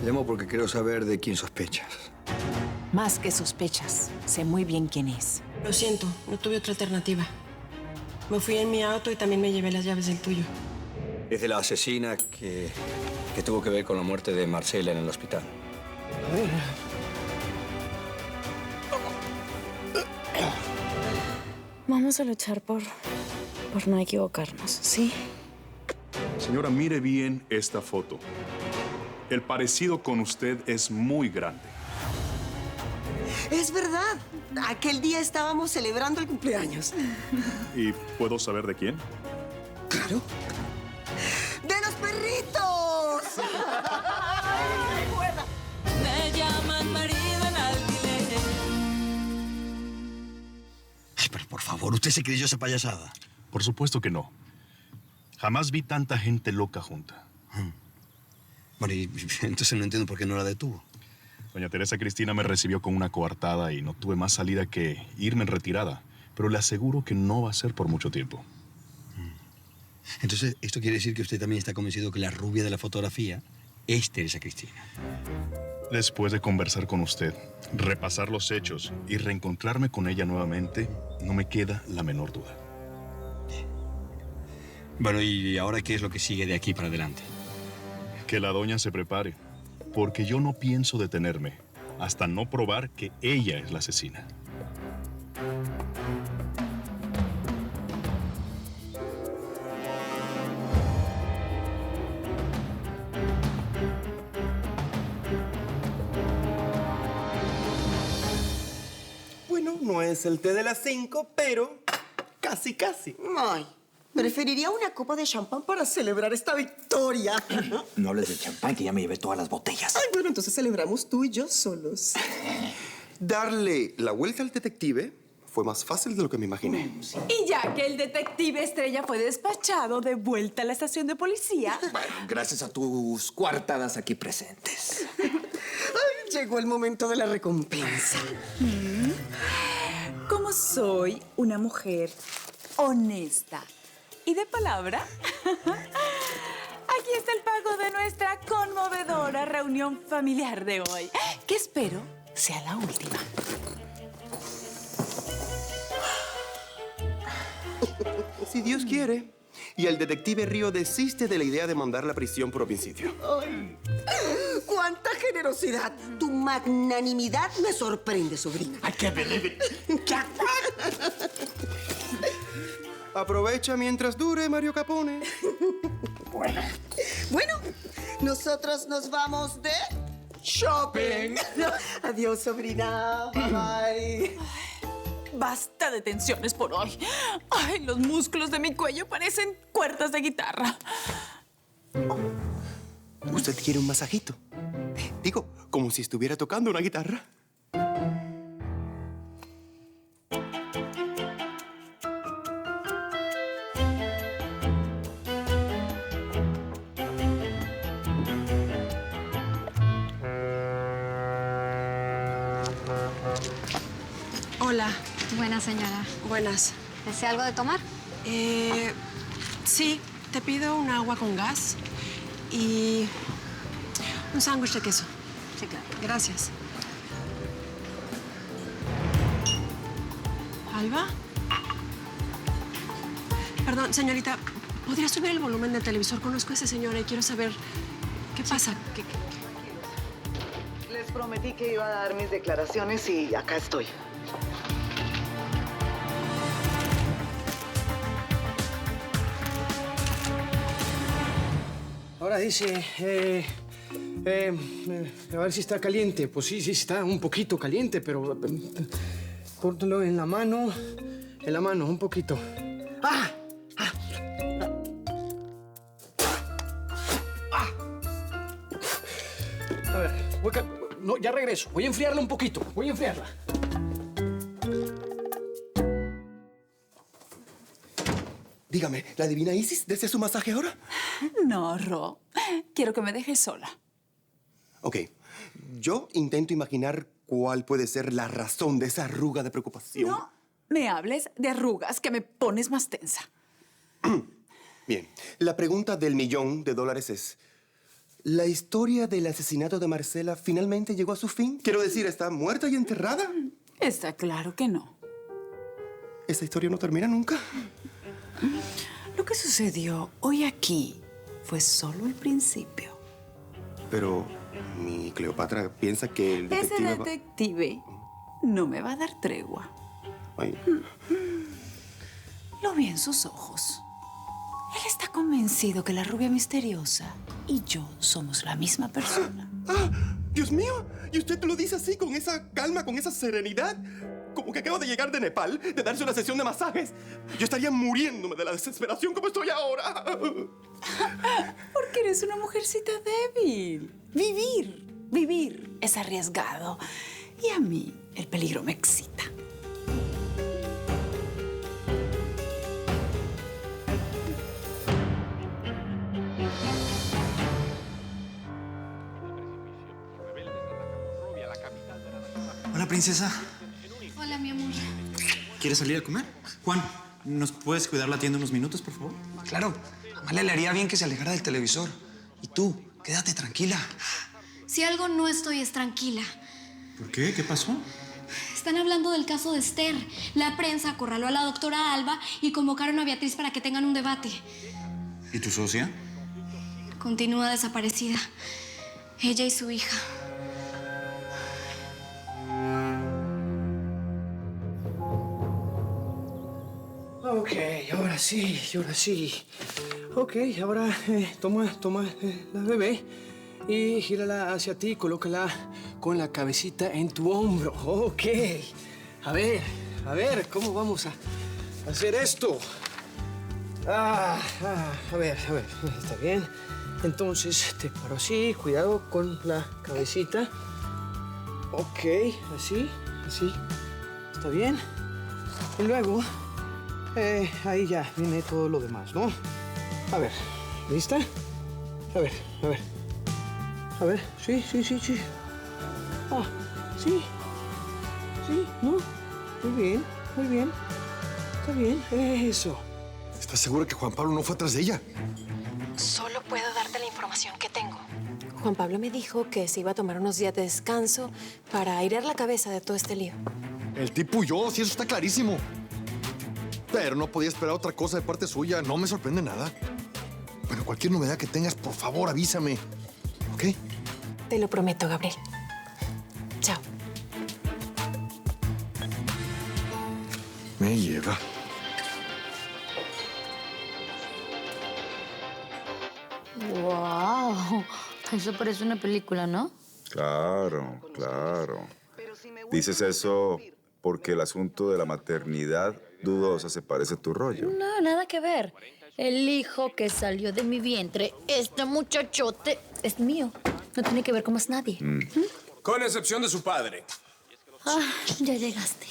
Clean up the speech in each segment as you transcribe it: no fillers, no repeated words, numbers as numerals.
Llamo porque quiero saber de quién sospechas. Más que sospechas, sé muy bien quién es. Lo siento, no tuve otra alternativa. Me fui en mi auto y también me llevé las llaves del tuyo. Es de la asesina que tuvo que ver con la muerte de Marcela en el hospital. Vamos a luchar por no equivocarnos, ¿sí? Señora, mire bien esta foto. El parecido con usted es muy grande. Es verdad. Aquel día estábamos celebrando el cumpleaños. ¿Y puedo saber de quién? Claro. ¡De los perritos! Me llaman marido en alquiler. Ay, pero por favor, ¿usted se creyó esa payasada? Por supuesto que no. Jamás vi tanta gente loca junta. Bueno, y entonces no entiendo por qué no la detuvo. Doña Teresa Cristina me recibió con una coartada y no tuve más salida que irme en retirada. Pero le aseguro que no va a ser por mucho tiempo. Entonces, ¿esto quiere decir que usted también está convencido que la rubia de la fotografía es Teresa Cristina? Después de conversar con usted, repasar los hechos y reencontrarme con ella nuevamente, no me queda la menor duda. Bueno, ¿y ahora qué es lo que sigue de aquí para adelante? Que la doña se prepare, porque yo no pienso detenerme hasta no probar que ella es la asesina. Bueno, no es el té de las 5, pero casi, casi. Ay, preferiría una copa de champán para celebrar esta victoria. No hables de champán, que ya me llevé todas las botellas. Ay, bueno, entonces celebramos tú y yo solos. Darle la vuelta al detective fue más fácil de lo que me imaginé. Y ya que el detective Estrella fue despachado de vuelta a la estación de policía. Bueno, gracias a tus coartadas aquí presentes. Ay, llegó el momento de la recompensa. Como soy una mujer honesta y de palabra, aquí está el pago de nuestra conmovedora reunión familiar de hoy, que espero sea la última. Si Dios quiere. Y el detective Río desiste de la idea de mandarla a prisión por homicidio. Ay, ¡cuánta generosidad! Tu magnanimidad me sorprende, sobrina. I can't believe it. Aprovecha mientras dure, Mario Capone. Bueno, nosotros nos vamos de shopping. Adiós, sobrina. Bye, bye. Basta de tensiones por hoy. Ay, los músculos de mi cuello parecen cuerdas de guitarra. ¿Usted quiere un masajito? Digo, como si estuviera tocando una guitarra. Hola. Buenas, señora. Buenas. ¿Desea algo de tomar? Sí, te pido un agua con gas y un sándwich de queso. Sí, claro. Gracias. ¿Alba? Perdón, señorita, ¿podría subir el volumen del televisor? Conozco a esa señora y quiero saber qué pasa. Les prometí que iba a dar mis declaraciones y acá estoy. Ahora dice, a ver si está caliente. Pues sí, sí está un poquito caliente, pero póntelo en la mano, un poquito. ¡Ah! ¡Ah! ¡Ah! A ver, no, ya regreso. Voy a enfriarla un poquito, voy a enfriarla. Dígame, ¿la divina Isis desea su masaje ahora? No, Ro. Quiero que me dejes sola. Ok. Yo intento imaginar cuál puede ser la razón de esa arruga de preocupación. No me hables de arrugas, que me pones más tensa. Bien. La pregunta del $1.000.000 es... ¿La historia del asesinato de Marcela finalmente llegó a su fin? Quiero decir, ¿está muerta y enterrada? Está claro que no. ¿Esa historia no termina nunca? Lo que sucedió hoy aquí fue solo el principio. Pero mi Cleopatra piensa que el detective... Ese detective no me va a dar tregua. Ay. Lo vi en sus ojos. Él está convencido que la rubia misteriosa y yo somos la misma persona. ¡Ah! ¡Dios mío! ¿Y usted lo dice así, con esa calma, con esa serenidad? Como que acabo de llegar de Nepal, de darse una sesión de masajes. Yo estaría muriéndome de la desesperación como estoy ahora. Porque eres una mujercita débil. Vivir es arriesgado. Y a mí el peligro me excita. Hola, princesa. Hola, mi amor. ¿Quieres salir a comer? Juan, ¿nos puedes cuidar la tienda unos minutos, por favor? Claro. A Amalia le haría bien que se alejara del televisor. Y tú, quédate tranquila. Si algo no estoy es tranquila. ¿Por qué? ¿Qué pasó? Están hablando del caso de Esther. La prensa acorraló a la doctora Alba y convocaron a Beatriz para que tengan un debate. ¿Y tu socia? Continúa desaparecida. Ella y su hija. Ok, ahora sí, ahora sí. Ok, ahora toma la bebé y gírala hacia ti, colócala con la cabecita en tu hombro. Ok. A ver, ¿cómo vamos a hacer esto? A ver, está bien. Entonces te paro así, cuidado con la cabecita. Ok, así. ¿Está bien? Y luego, ahí ya viene todo lo demás, ¿no? A ver, ¿lista? A ver. Sí. Ah, sí, ¿no? Muy bien. Está bien, eso. ¿Estás segura que Juan Pablo no fue atrás de ella? Solo puedo darte la información que tengo. Juan Pablo me dijo que se iba a tomar unos días de descanso para airear la cabeza de todo este lío. El tipo huyó, sí, eso está clarísimo. Pero no podía esperar otra cosa de parte suya. No me sorprende nada. Bueno, cualquier novedad que tengas, por favor, avísame. ¿Ok? Te lo prometo, Gabriel. Chao. Me llega. ¡Wow! Eso parece una película, ¿no? Claro. Dices eso porque el asunto de la maternidad dudosa se parece a tu rollo. No, nada que ver. El hijo que salió de mi vientre, este muchachote, es mío. No tiene que ver con más nadie. Con excepción de su padre. Ah, ya llegaste.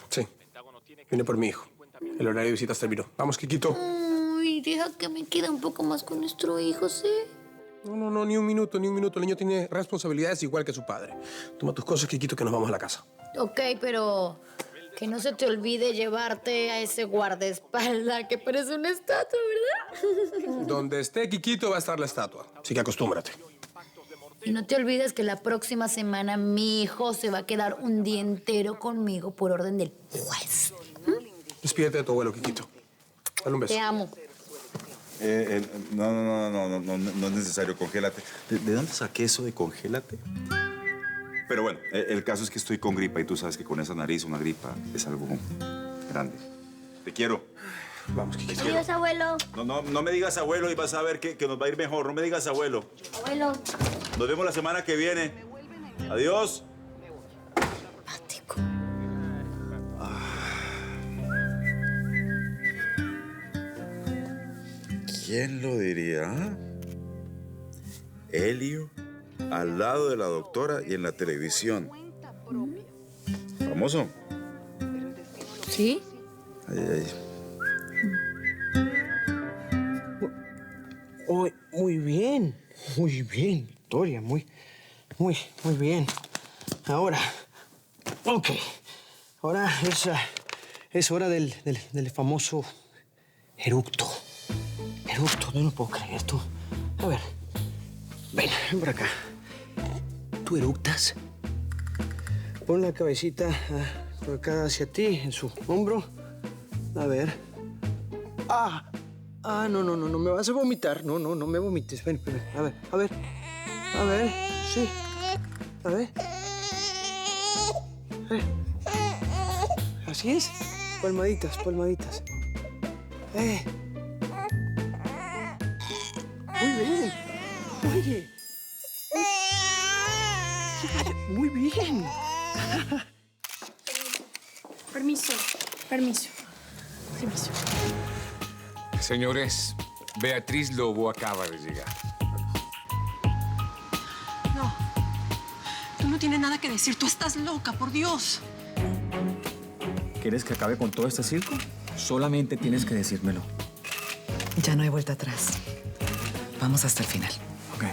Sí. Vine por mi hijo. El horario de visitas terminó. Vamos, Kikito. Uy, deja que me quede un poco más con nuestro hijo, ¿sí? No, ni un minuto. El niño tiene responsabilidades igual que su padre. Toma tus cosas, Kikito, que nos vamos a la casa. Ok, pero que no se te olvide llevarte a ese guardaespaldas que parece una estatua, ¿verdad? Donde esté Kikito va a estar la estatua. Así que acostúmbrate. Y no te olvides que la próxima semana mi hijo se va a quedar un día entero conmigo por orden del juez. Despídete de tu abuelo, Kikito. Dale un beso. Te amo. No es necesario, congélate. ¿De dónde saqué eso de congélate? Pero bueno, el caso es que estoy con gripa y tú sabes que con esa nariz una gripa es algo grande. Te quiero. Vamos, Kikito. Adiós, abuelo. No me digas abuelo y vas a ver que nos va a ir mejor. No me digas abuelo. Abuelo. Nos vemos la semana que viene. Adiós. ¿Quién lo diría? Helio al lado de la doctora y en la televisión. ¿Famoso? ¿Sí? Ay. Muy bien, Victoria, muy bien. Ahora, ok. Ahora es hora del famoso eructo. No lo puedo creer, tú. A ver. Ven por acá. ¿Tú eructas? Pon la cabecita por acá hacia ti, en su hombro. A ver. No me vas a vomitar. No me vomites. Ven. A ver. Sí. A ver. Así es. Palmaditas. Muy bien. Oye. Muy bien. Permiso. Señores, Beatriz Lobo acaba de llegar. No. Tú no tienes nada que decir. Tú estás loca, por Dios. ¿Quieres que acabe con todo este circo? Solamente tienes que decírmelo. Ya no hay vuelta atrás. Vamos hasta el final. Ok.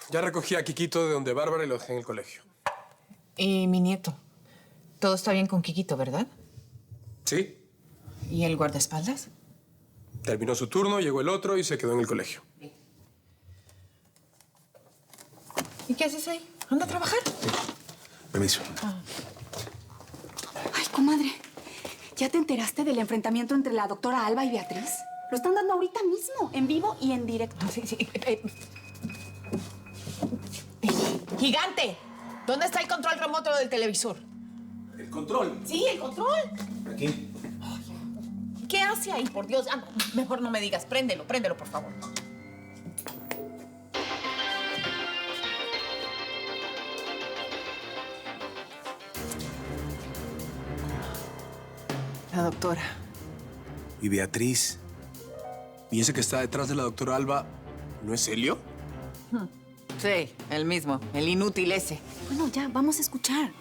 Ya recogí a Quiquito de donde Bárbara y lo dejé en el colegio. Y mi nieto. Todo está bien con Quiquito, ¿verdad? Sí. ¿Y el guardaespaldas? Terminó su turno, llegó el otro y se quedó en el colegio. ¿Y qué haces ahí? ¿Anda a trabajar? Permiso. Ay, comadre, ¿ya te enteraste del enfrentamiento entre la doctora Alba y Beatriz? Lo están dando ahorita mismo, en vivo y en directo. Sí. ¡Gigante! ¿Dónde está el control remoto del televisor? ¿El control? Sí, el control. Aquí. ¿Qué hace ahí, por Dios? Mejor no me digas. Préndelo, por favor. La doctora. ¿Y Beatriz? ¿Y ese que está detrás de la doctora Alba no es Helio? Sí, el mismo. El inútil ese. Bueno, ya, vamos a escuchar.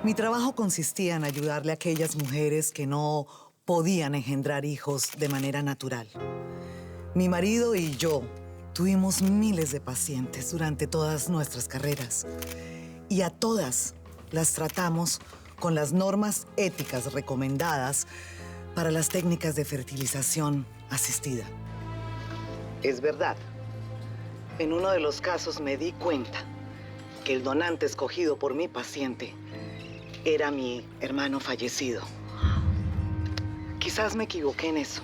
Mi trabajo consistía en ayudarle a aquellas mujeres que no podían engendrar hijos de manera natural. Mi marido y yo tuvimos miles de pacientes durante todas nuestras carreras y a todas las tratamos con las normas éticas recomendadas para las técnicas de fertilización asistida. Es verdad. En uno de los casos me di cuenta que el donante escogido por mi paciente era mi hermano fallecido. Quizás me equivoqué en eso.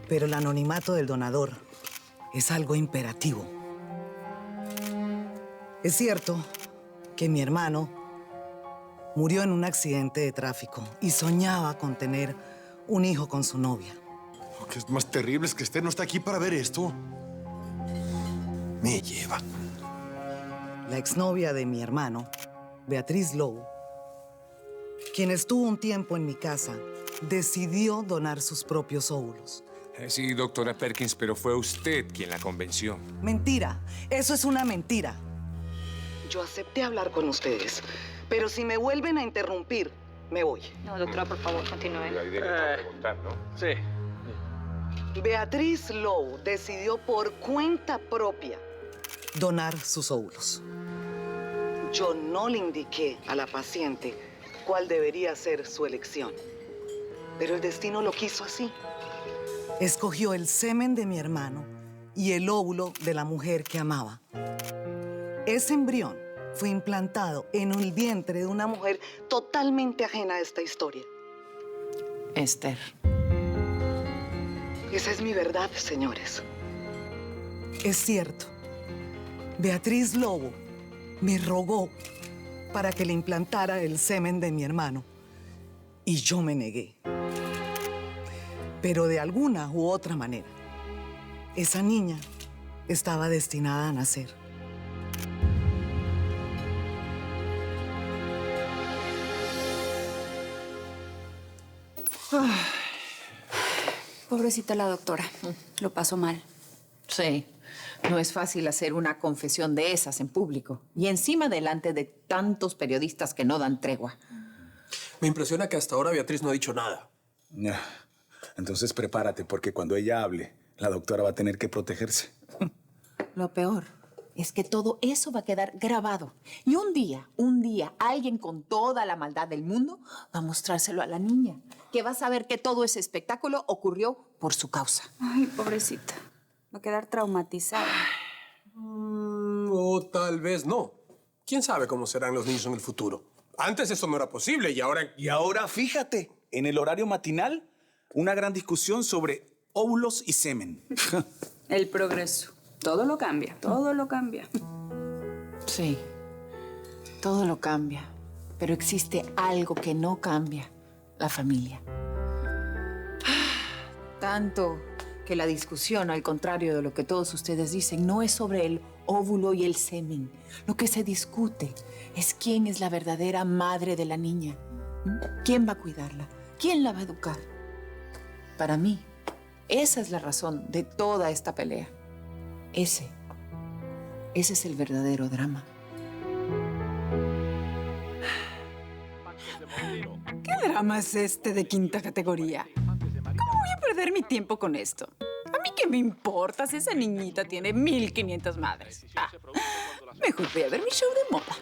Pero el anonimato del donador es algo imperativo. Es cierto que mi hermano murió en un accidente de tráfico y soñaba con tener un hijo con su novia. Lo que es más terrible es que Esther no está aquí para ver esto. Me lleva. La exnovia de mi hermano, Beatriz Lobo, quien estuvo un tiempo en mi casa, decidió donar sus propios óvulos. Sí, doctora Perkins, pero fue usted quien la convenció. Mentira. Eso es una mentira. Yo acepté hablar con ustedes, pero si me vuelven a interrumpir, me voy. No, doctora, por favor, continúe. La idea que preguntar, ¿no? Sí. Beatriz Lowe decidió por cuenta propia donar sus óvulos. Yo no le indiqué a la paciente cuál debería ser su elección, pero el destino lo quiso así. Escogió el semen de mi hermano y el óvulo de la mujer que amaba. Ese embrión fue implantado en el vientre de una mujer totalmente ajena a esta historia. Esther. Esa es mi verdad, señores. Es cierto. Beatriz Lobo me rogó para que le implantara el semen de mi hermano. Y yo me negué. Pero de alguna u otra manera, esa niña estaba destinada a nacer. Pobrecita la doctora. Lo pasó mal. Sí. No es fácil hacer una confesión de esas en público. Y encima delante de tantos periodistas que no dan tregua. Me impresiona que hasta ahora Beatriz no ha dicho nada. Entonces prepárate, porque cuando ella hable, la doctora va a tener que protegerse. Lo peor es que todo eso va a quedar grabado. Y un día, alguien con toda la maldad del mundo va a mostrárselo a la niña, que va a saber que todo ese espectáculo ocurrió por su causa. Ay, pobrecita. Va a quedar traumatizada. O tal vez no. ¿Quién sabe cómo serán los niños en el futuro? Antes eso no era posible y ahora... Y ahora, fíjate, en el horario matinal, una gran discusión sobre óvulos y semen. El progreso. Todo lo cambia, todo lo cambia. Sí, todo lo cambia, pero existe algo que no cambia, la familia. Tanto que la discusión, al contrario de lo que todos ustedes dicen, no es sobre el óvulo y el semen. Lo que se discute es quién es la verdadera madre de la niña. ¿Quién va a cuidarla? ¿Quién la va a educar? Para mí, esa es la razón de toda esta pelea. Ese es el verdadero drama. ¿Qué drama es este de quinta categoría? ¿Cómo voy a perder mi tiempo con esto? ¿A mí qué me importa si esa niñita tiene 1500 madres? Mejor voy a ver mi show de moda.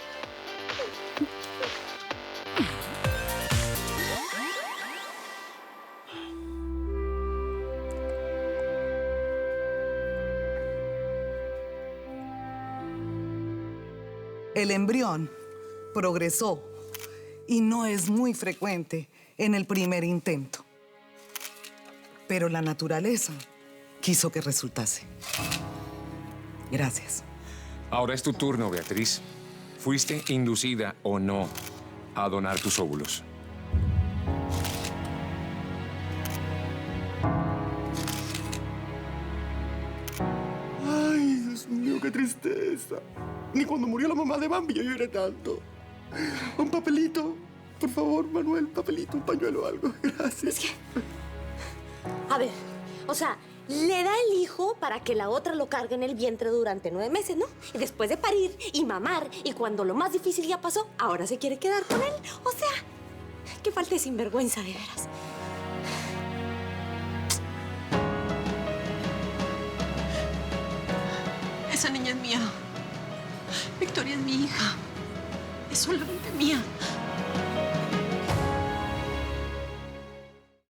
El embrión progresó y no es muy frecuente en el primer intento. Pero la naturaleza quiso que resultase. Gracias. Ahora es tu turno, Beatriz. ¿Fuiste inducida o no a donar tus óvulos? Ay, Dios mío, qué tristeza. Ni cuando murió la mamá de Bambi yo lloré tanto. Un papelito. Por favor, Manuel, papelito, un pañuelo o algo. Gracias. A ver, o sea, le da el hijo para que la otra lo cargue en el vientre durante 9 meses, ¿no? Y después de parir y mamar, y cuando lo más difícil ya pasó, ahora se quiere quedar con él. O sea, qué falta de sinvergüenza, de veras. Esa niña es mía. Victoria es mi hija. Es solamente mía.